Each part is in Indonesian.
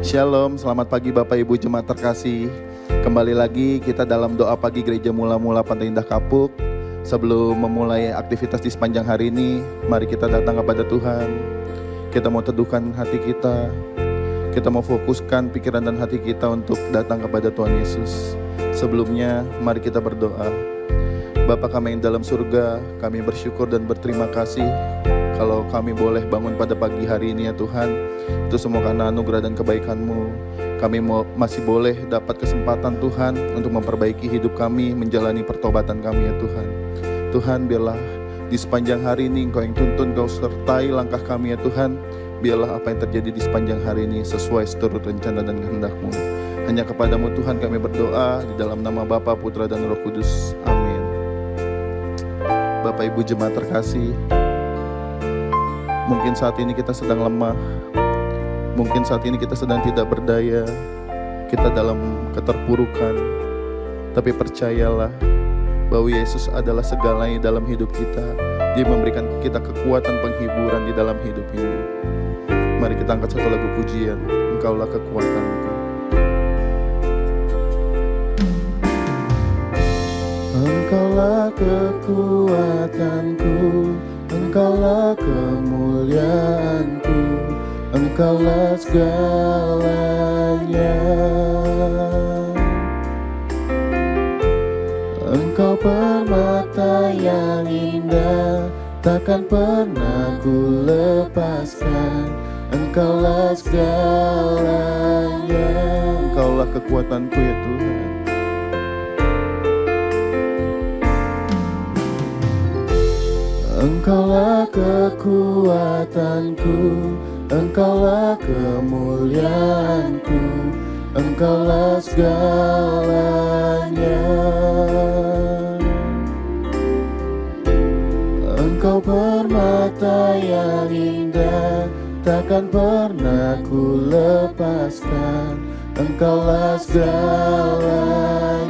Shalom, selamat pagi Bapak Ibu Jemaat terkasih. Kembali lagi kita dalam doa pagi Gereja Mula-Mula Pantai Indah Kapuk. Sebelum memulai aktivitas di sepanjang hari ini, mari kita datang kepada Tuhan. Kita mau teduhkan hati kita. Kita mau fokuskan pikiran dan hati kita untuk datang kepada Tuhan Yesus. Sebelumnya, mari kita berdoa. Bapa kami yang dalam surga, kami bersyukur dan berterima kasih kalau kami boleh bangun pada pagi hari ini ya Tuhan. Itu semua karena anugerah dan kebaikan-Mu. Kami masih boleh dapat kesempatan Tuhan untuk memperbaiki hidup kami, menjalani pertobatan kami ya Tuhan. Tuhan, biarlah di sepanjang hari ini Engkau yang tuntun, Engkau sertai langkah kami ya Tuhan. Biarlah apa yang terjadi di sepanjang hari ini sesuai seturut rencana dan kehendak-Mu. Hanya kepadamu Tuhan kami berdoa, di dalam nama Bapa, Putra dan Roh Kudus. Amin. Bapak Ibu Jemaat terkasih, mungkin saat ini kita sedang lemah, mungkin saat ini kita sedang tidak berdaya, kita dalam keterpurukan. Tapi percayalah bahwa Yesus adalah segalanya dalam hidup kita. Dia memberikan kita kekuatan penghiburan di dalam hidup ini. Mari kita angkat satu lagu pujian, Engkaulah kekuatanku. Engkaulah kekuatanku, Engkaulah kemuliaanku, Engkaulah segalanya. Engkau permata yang indah, takkan pernah ku lepaskan. Engkaulah segalanya. Engkaulah kekuatanku ya Tuhan. Engkaulah kekuatanku, Engkaulah kemuliaanku, Engkaulah segalanya. Engkau permata yang indah, takkan pernah ku lepaskan. Engkaulah segalanya.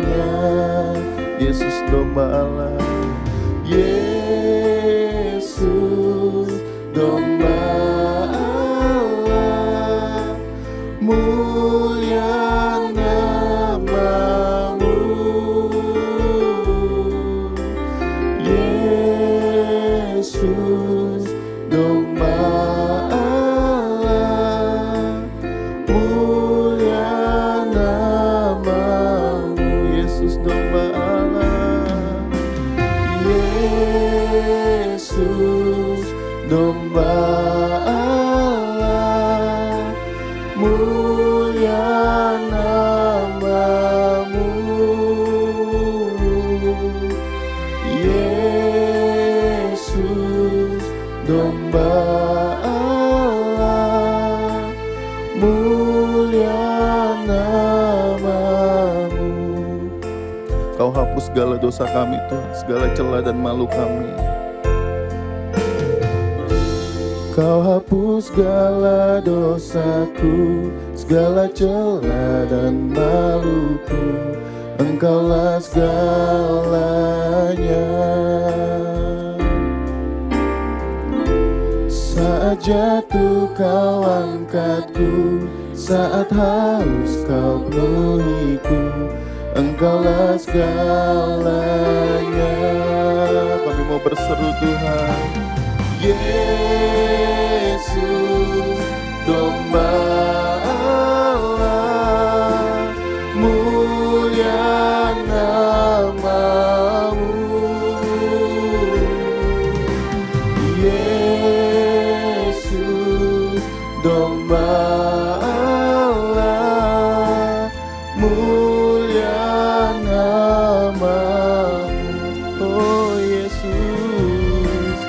Yesus domba Allah, Yesus domba Allah, mulia namamu. Yesus domba Allah, mulia namamu. Yesus domba Allah, Yesus domba Allah, mulia namamu. Yesus domba Allah, mulia namamu. Kau hapus segala dosa kami Tuhan, segala celah dan malu kami. Kau hapus segala dosaku, segala celah dan maluku. Engkaulah segalanya. Saat jatuh kau angkatku, saat haus kau penuhiku. Engkaulah segalanya. Kami mau berseru Tuhan, Yesus domba Allah, mulia namamu. Yesus domba Allah, mulia namamu. Oh Yesus,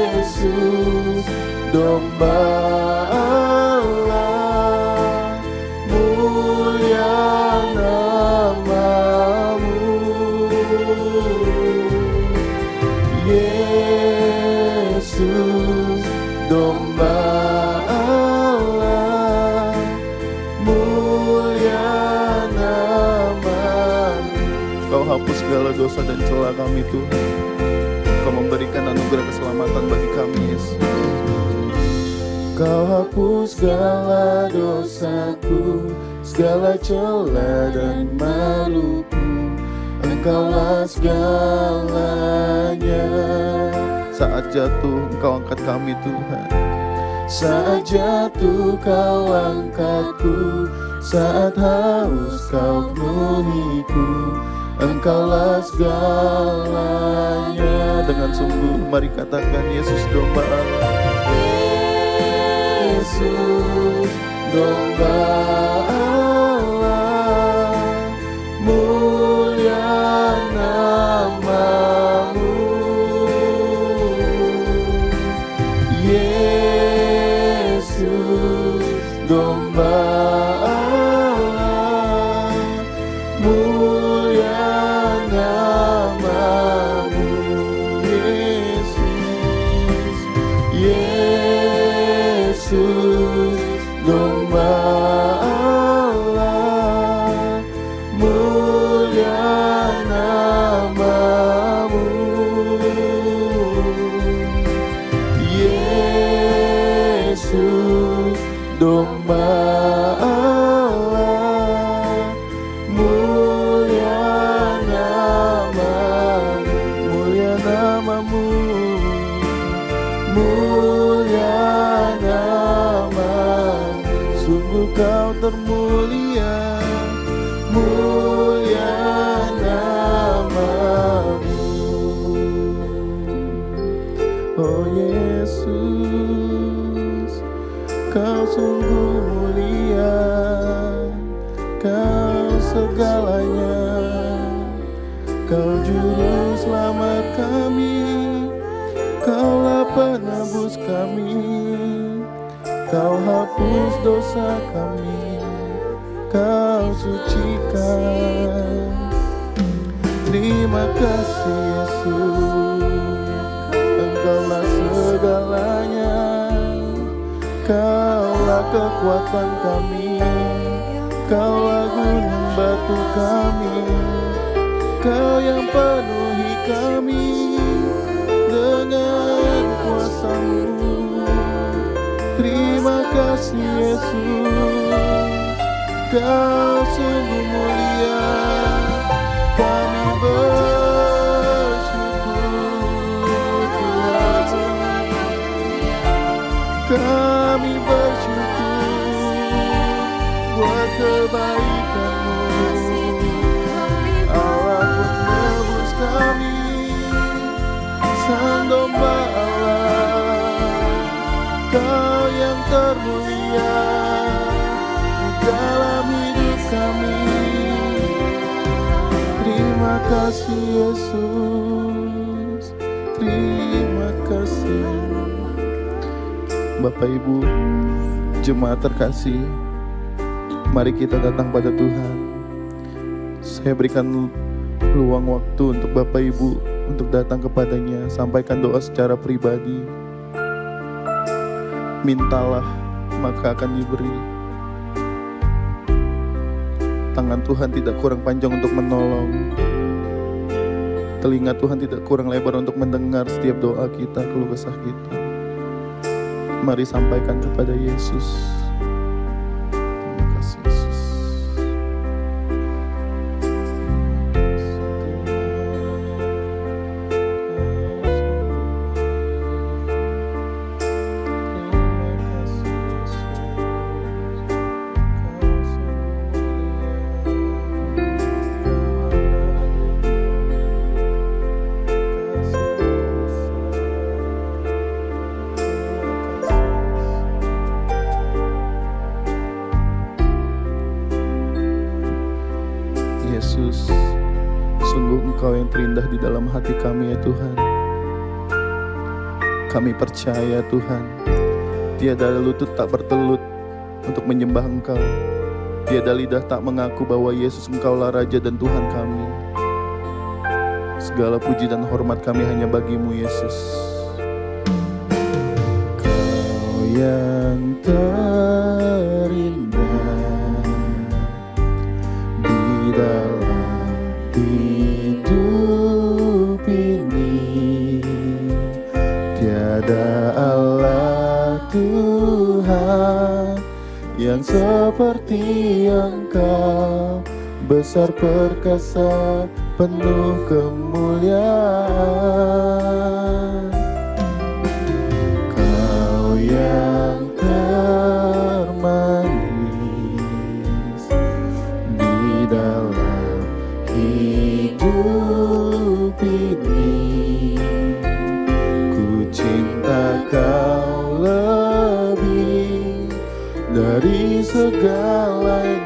Yesus domba Allah, mulia namamu. Yesus domba Allah, mulia namamu. Kau hapus segala dosa dan celah kami Tuhan. Kau memberikan anugerah keselamatan bagi kami Yesus. Kau hapus segala dosaku, segala celah dan maluku. Engkaulah segalanya. Saat jatuh Engkau angkat kami Tuhan. Saat jatuh Kau angkatku, saat haus Kau penuhiku. Engkaulah segalanya. Dengan sungguh mari katakan, Yesus domba Allah, Yesus domba Allah, mulia namamu. Yesus domba Allah, mulia namamu. Yesus, Yesus domba Allah, mulia namamu. Yesus domba Allah, mulia namamu. Mulia namamu, mulia namamu. Sungguh Kau termulia, mulia namamu. Oh Yesus, Kau sungguh mulia, Kau segalanya. Kau juru selamat kami, Kaulah penebus kami, Kau hapus dosa kami, Kau sucikan. Terima kasih Yesus, Engkaulah segalanya. Kaulah kekuatan kami, Kaulah gunung batu kami, Kau yang penuhi kami dengan kuasa-Mu. Terima kasih Yesus, Kau sungguh mulia. Kami bersyukur Tuhan, kami bersyukur buat kebaikan-Mu. Allah penebus kami, Sang Domba Allah, Kau yang termulia di dalam hidup kami. Terima kasih Yesus, terima kasih. Bapak Ibu, jemaat terkasih, mari kita datang pada Tuhan. Saya berikan luang waktu untuk Bapak Ibu untuk datang kepadanya, sampaikan doa secara pribadi. Mintalah, maka akan diberi. Tangan Tuhan tidak kurang panjang untuk menolong. Telinga Tuhan tidak kurang lebar untuk mendengar setiap doa kita, keluh kesah kita. Mari sampaikan kepada Yesus. Terima kasih Yesus. Yesus, sungguh Engkau yang terindah di dalam hati kami ya Tuhan. Kami percaya Tuhan, tiada lutut tak bertelut untuk menyembah Engkau. Tiada lidah tak mengaku bahwa Yesus Engkaulah Raja dan Tuhan kami. Segala puji dan hormat kami hanya bagi-Mu Yesus. Kau yang terindah dalam hidup ini, tiada Allah Tuhan yang seperti Engkau, besar perkasa penuh kemuliaan. Kau yang termanis di dalam hidup ini, ku cinta Kau lebih dari segalanya.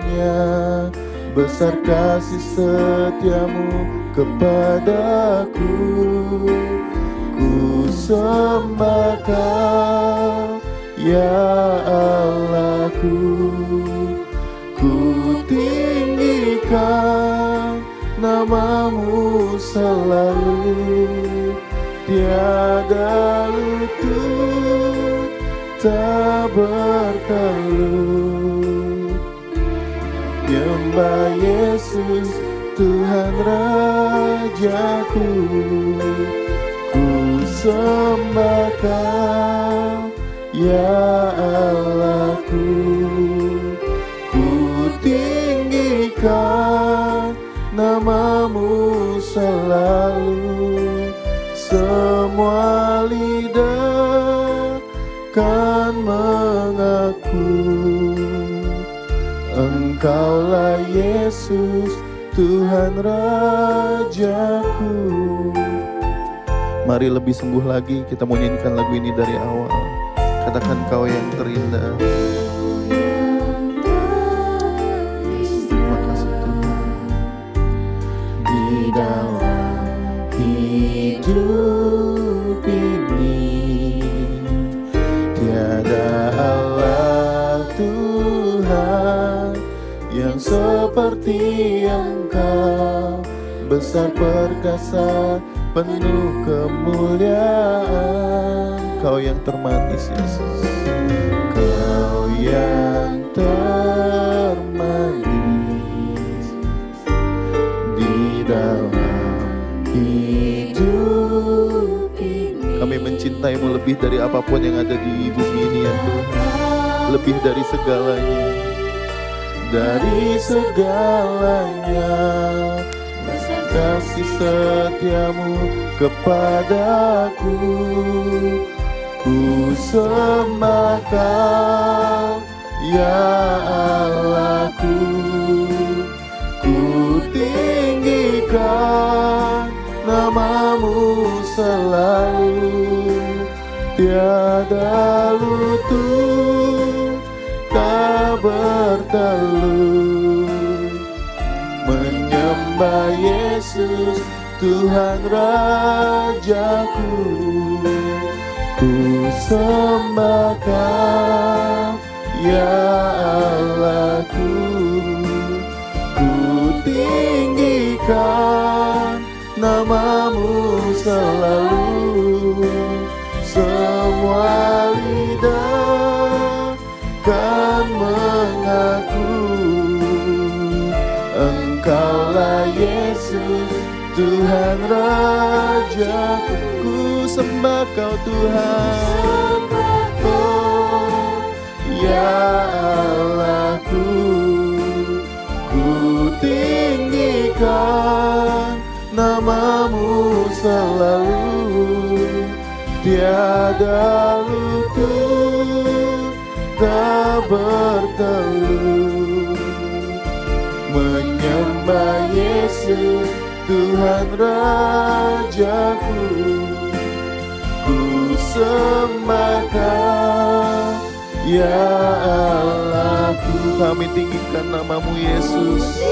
Besar kasih setiamu kepadaku, ku sembah Kau ya Allahku. Ku tinggikan nama-Mu selalu, tiada lutut tak bertelut. Nyembah Yesus Tuhan Rajaku, ku sembah Kau ya Allahku. Ku tinggikan nama-Mu selalu, semua lidah kan mengaku Engkaulah Yesus Tuhan Rajaku. Mari lebih sungguh lagi kita mau nyanyikan lagu ini dari awal. Katakan Kau yang terindah. Terima kasih Tuhan. Di dalam hidup ini, seperti Engkau, besar perkasa penuh kemuliaan. Kau yang termanis Yesus, Kau yang termanis di dalam hidup ini. Kami mencintai-Mu lebih dari apapun yang ada di bumi ini ya Tuhan, lebih dari segalanya, dari segalanya. Kasih setia-Mu kepadaku, ku sembah Kau ya Allahku, ku tinggikan nama-Mu selalu, tiada lutut tak bertelut. Menyembah Yesus Tuhan Rajaku, ku sembah Kau ya Allahku, ku tinggikan nama-Mu selalu. Semua lidah kan mengaku Engkaulah Yesus Tuhan Rajaku. Ku sembah Kau Tuhan, oh ya Allahku, ku tinggikan nama-Mu selalu, tiada lutut tak bertelut. Menyembah Yesus Tuhan Rajaku, ku sembah Kau ya Allahku. Kami tinggikan nama-Mu Yesus,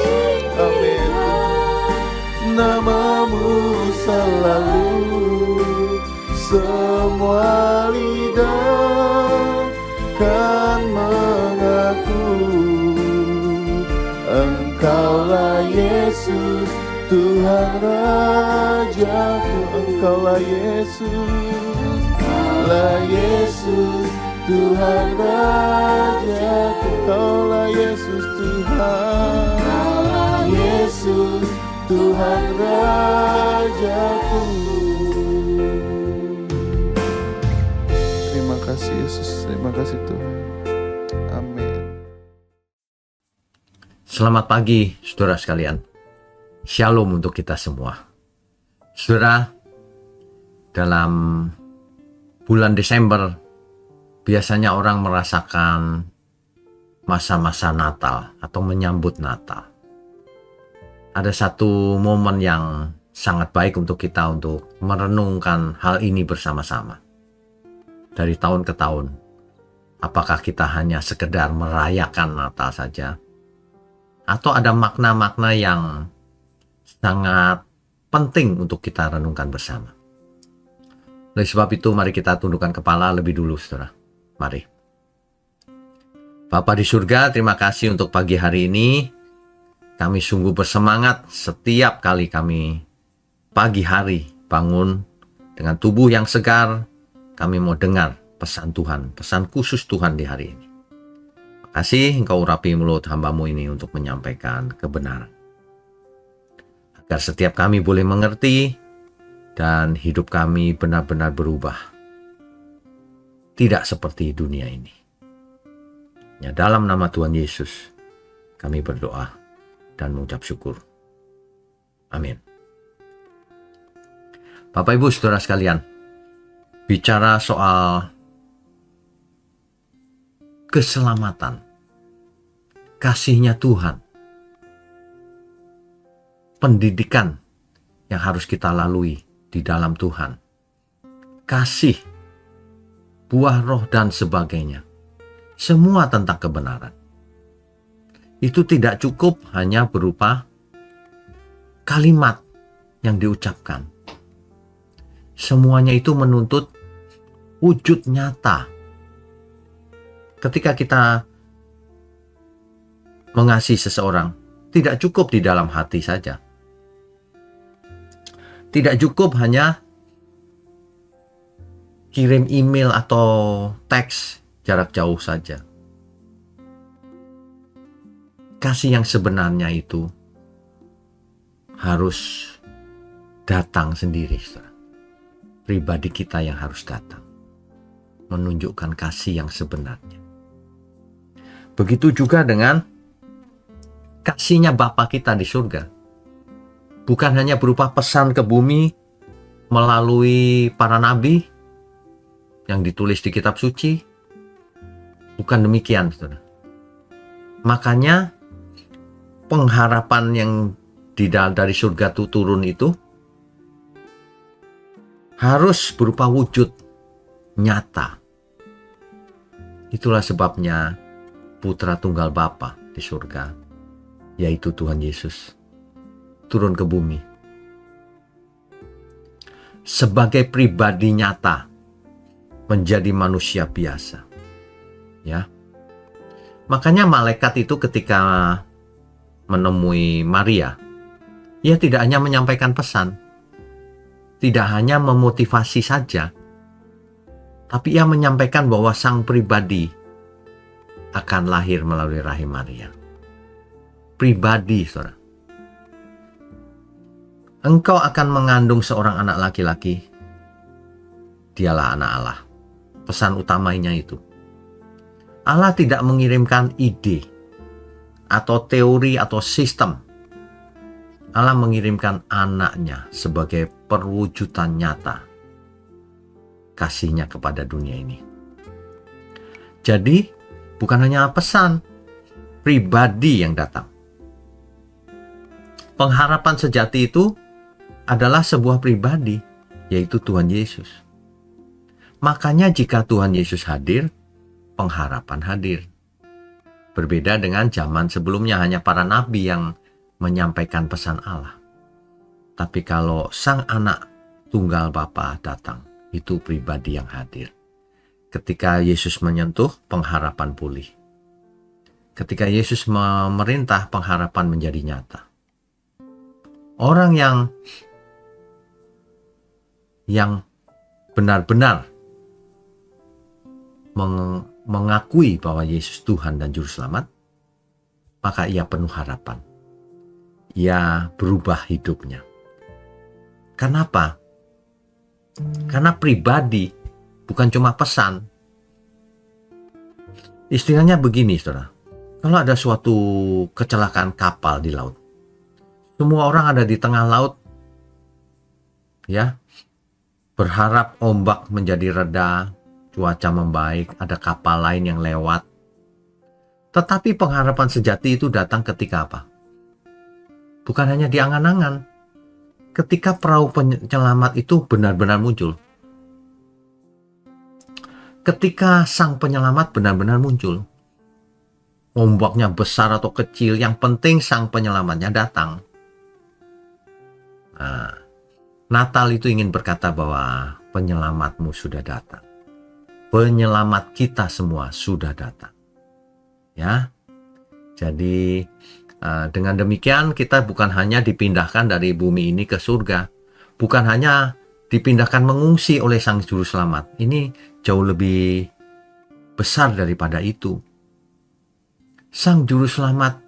amin. Nama-Mu selalu, semua lidah kan mengaku Engkaulah Yesus Tuhan Rajaku. Engkaulah Yesus, Engkaulah Yesus Tuhan Rajaku. Engkaulah Yesus Tuhan, Engkaulah Yesus Tuhan Rajaku. Terima kasih Yesus, terima kasih Tuhan. Amin. Selamat pagi saudara sekalian. Shalom untuk kita semua. Saudara, dalam bulan Desember biasanya orang merasakan masa-masa Natal atau menyambut Natal. Ada satu momen yang sangat baik untuk kita untuk merenungkan hal ini bersama-sama. Dari tahun ke tahun, apakah kita hanya sekedar merayakan Natal saja? Atau ada makna-makna yang sangat penting untuk kita renungkan bersama. Oleh sebab itu, mari kita tundukkan kepala lebih dulu, saudara. Mari. Bapa di surga, terima kasih untuk pagi hari ini. Kami sungguh bersemangat setiap kali kami pagi hari bangun dengan tubuh yang segar. Kami mau dengar pesan Tuhan, pesan khusus Tuhan di hari ini. Terima kasih Engkau urapi mulut hamba-Mu ini untuk menyampaikan kebenaran. Agar setiap kami boleh mengerti dan hidup kami benar-benar berubah. Tidak seperti dunia ini. Ya, dalam nama Tuhan Yesus kami berdoa dan mengucap syukur. Amin. Bapak Ibu saudara sekalian, bicara soal keselamatan, kasih-Nya Tuhan, pendidikan yang harus kita lalui di dalam Tuhan, kasih, buah roh dan sebagainya, semua tentang kebenaran. Itu tidak cukup hanya berupa kalimat yang diucapkan. Semuanya itu menuntut wujud nyata. Ketika kita mengasihi seseorang, tidak cukup di dalam hati saja. Tidak cukup hanya kirim email atau teks jarak jauh saja. Kasih yang sebenarnya itu harus datang sendiri, saudara. Pribadi kita yang harus datang, menunjukkan kasih yang sebenarnya. Begitu juga dengan kasihnya Bapa kita di surga. Bukan hanya berupa pesan ke bumi melalui para nabi yang ditulis di kitab suci. Bukan demikian, saudara. Makanya pengharapan yang dari surga itu turun itu harus berupa wujud nyata. Itulah sebabnya Putra Tunggal Bapa di surga, yaitu Tuhan Yesus, turun ke bumi sebagai pribadi nyata, menjadi manusia biasa. Ya. Makanya malaikat itu ketika menemui Maria, ia tidak hanya menyampaikan pesan, tidak hanya memotivasi saja, tapi ia menyampaikan bahwa sang pribadi akan lahir melalui rahim Maria. Pribadi, saudara. Engkau akan mengandung seorang anak laki-laki. Dialah anak Allah. Pesan utamanya itu. Allah tidak mengirimkan ide atau teori atau sistem. Allah mengirimkan anaknya sebagai perwujudan nyata kasihnya kepada dunia ini. Jadi bukan hanya pesan, pribadi yang datang. Pengharapan sejati itu adalah sebuah pribadi, yaitu Tuhan Yesus. Makanya jika Tuhan Yesus hadir, pengharapan hadir. Berbeda dengan zaman sebelumnya hanya para nabi yang menyampaikan pesan Allah. Tapi kalau sang anak tunggal Bapa datang, itu pribadi yang hadir. Ketika Yesus menyentuh, pengharapan pulih. Ketika Yesus memerintah, pengharapan menjadi nyata. Orang yang benar-benar mengakui bahwa Yesus Tuhan dan Juru Selamat, maka ia penuh harapan. Ia berubah hidupnya. Kenapa? Karena pribadi, bukan cuma pesan. Istilahnya begini, saudara. Kalau ada suatu kecelakaan kapal di laut, semua orang ada di tengah laut, ya, berharap ombak menjadi reda, cuaca membaik, ada kapal lain yang lewat. Tetapi pengharapan sejati itu datang ketika apa? Bukan hanya di angan-angan. Ketika perahu penyelamat itu benar-benar muncul. Ketika sang penyelamat benar-benar muncul. Ombaknya besar atau kecil, yang penting sang penyelamatnya datang. Nah, Natal itu ingin berkata bahwa penyelamatmu sudah datang. Penyelamat kita semua sudah datang. Ya. Jadi dengan demikian kita bukan hanya dipindahkan dari bumi ini ke surga. Bukan hanya dipindahkan mengungsi oleh Sang Juru Selamat. Ini jauh lebih besar daripada itu. Sang Juru Selamat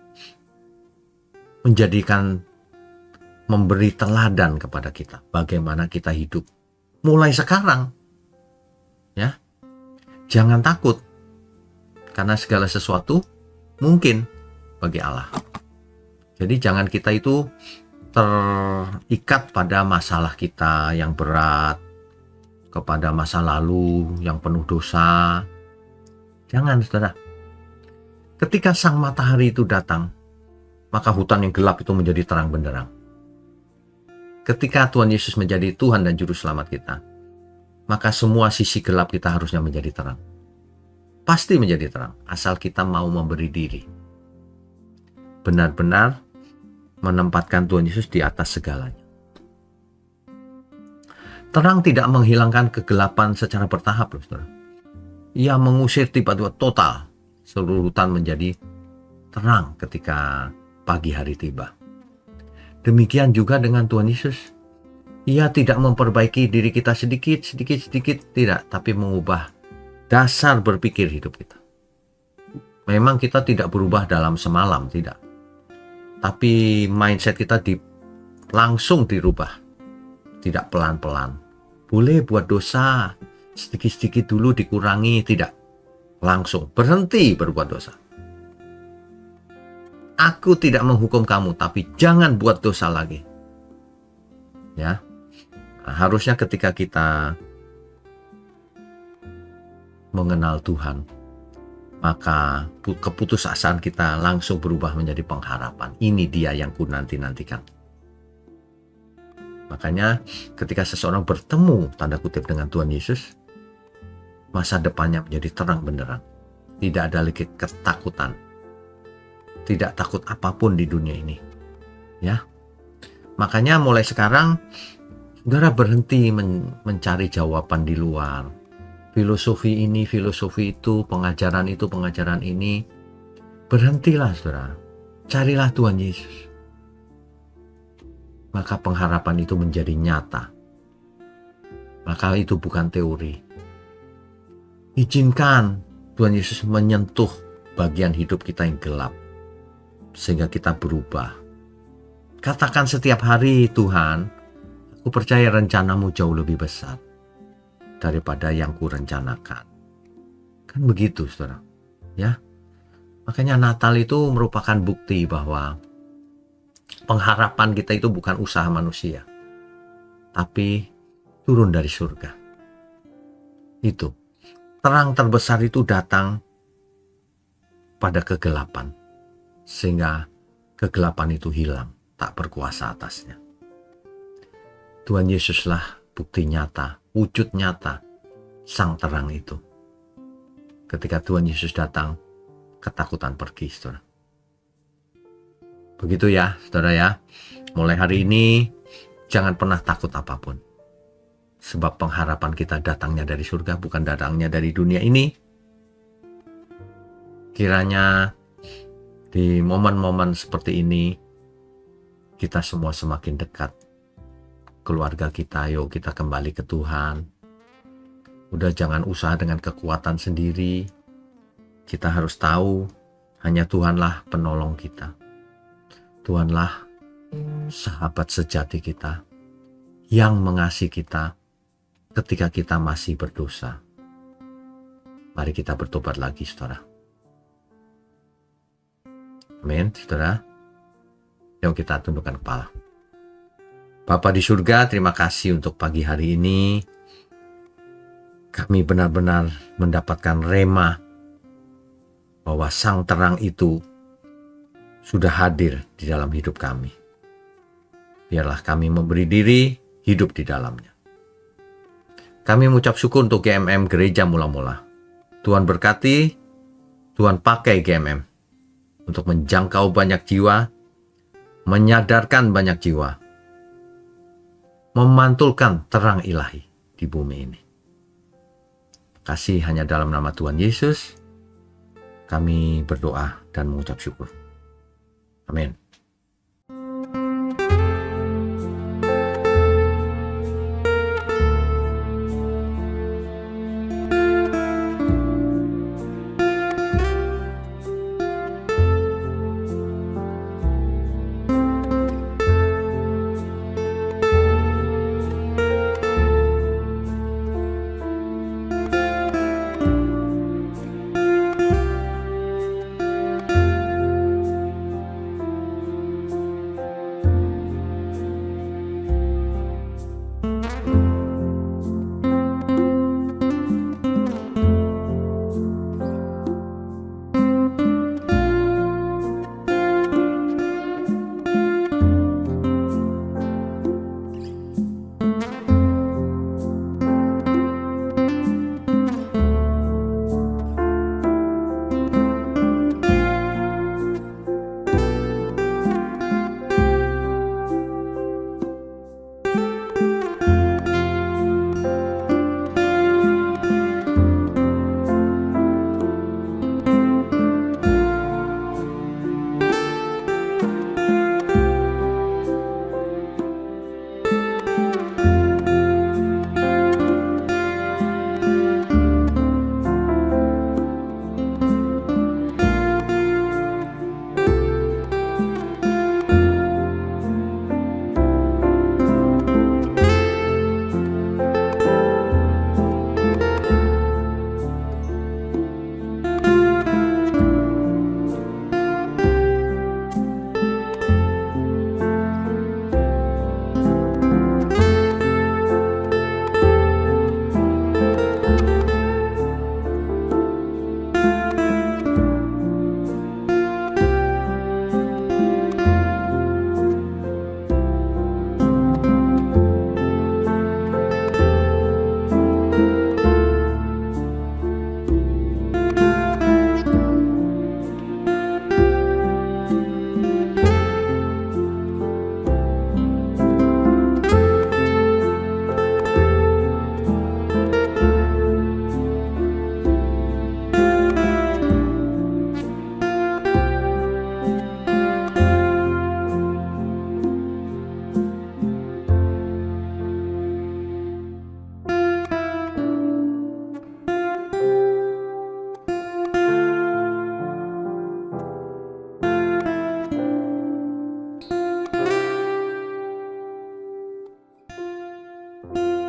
memberi teladan kepada kita bagaimana kita hidup mulai sekarang. Ya. Jangan takut, karena segala sesuatu mungkin bagi Allah. Jadi jangan kita itu terikat pada masalah kita yang berat, kepada masa lalu yang penuh dosa. Jangan, saudara. Ketika sang matahari itu datang, maka hutan yang gelap itu menjadi terang benderang. Ketika Tuhan Yesus menjadi Tuhan dan Juru Selamat kita, maka semua sisi gelap kita harusnya menjadi terang. Pasti menjadi terang, asal kita mau memberi diri. Benar-benar menempatkan Tuhan Yesus di atas segalanya. Terang tidak menghilangkan kegelapan secara bertahap, loh, saudara. Ia mengusir tiba-tiba total seluruh hutan menjadi terang ketika pagi hari tiba. Demikian juga dengan Tuhan Yesus. Ia tidak memperbaiki diri kita sedikit, tidak, tapi mengubah dasar berpikir hidup kita. Memang kita tidak berubah dalam semalam, tidak. Tapi mindset kita langsung dirubah. Tidak pelan-pelan. Boleh buat dosa, sedikit-sedikit dulu dikurangi, tidak. Langsung berhenti berbuat dosa. Aku tidak menghukum kamu, tapi jangan buat dosa lagi. Ya. Nah, harusnya ketika kita mengenal Tuhan, maka keputusasaan kita langsung berubah menjadi pengharapan. Ini dia yang ku nanti-nantikan. Makanya ketika seseorang bertemu tanda kutip dengan Tuhan Yesus, masa depannya menjadi terang benderang. Tidak ada lagi ketakutan. Tidak takut apapun di dunia ini. Ya. Makanya mulai sekarang saudara berhenti mencari jawaban di luar. Filosofi ini, filosofi itu, pengajaran ini. Berhentilah saudara. Carilah Tuhan Yesus. Maka pengharapan itu menjadi nyata. Maka itu bukan teori. Izinkan Tuhan Yesus menyentuh bagian hidup kita yang gelap. Sehingga kita berubah. Katakan setiap hari, Tuhan, aku percaya rencanamu jauh lebih besar daripada yang kurencanakan. Kan begitu, saudara. Ya. Makanya Natal itu merupakan bukti bahwa pengharapan kita itu bukan usaha manusia, tapi turun dari surga. Itu. Terang terbesar itu datang pada kegelapan. Sehingga kegelapan itu hilang, tak berkuasa atasnya. Tuhan Yesuslah bukti nyata, wujud nyata, sang terang itu. Ketika Tuhan Yesus datang, ketakutan pergi, saudara. Begitu ya, saudara ya. Mulai hari ini, jangan pernah takut apapun. Sebab pengharapan kita datangnya dari surga, bukan datangnya dari dunia ini. Kiranya di momen-momen seperti ini, kita semua semakin dekat. Keluarga kita, yuk kita kembali ke Tuhan. Udah jangan usaha dengan kekuatan sendiri. Kita harus tahu, hanya Tuhanlah penolong kita. Tuhanlah sahabat sejati kita, yang mengasihi kita ketika kita masih berdosa. Mari kita bertobat lagi, saudara. Amin, saudara. Yuk kita tundukkan kepala. Bapa di surga, terima kasih untuk pagi hari ini. Kami benar-benar mendapatkan rema bahwa sang terang itu sudah hadir di dalam hidup kami. Biarlah kami memberi diri hidup di dalamnya. Kami mengucap syukur untuk GMM Gereja Mula-Mula. Tuhan berkati, Tuhan pakai GMM untuk menjangkau banyak jiwa, menyadarkan banyak jiwa, memantulkan terang ilahi di bumi ini. Kasih hanya dalam nama Tuhan Yesus, kami berdoa dan mengucap syukur. Amin. Kapuk.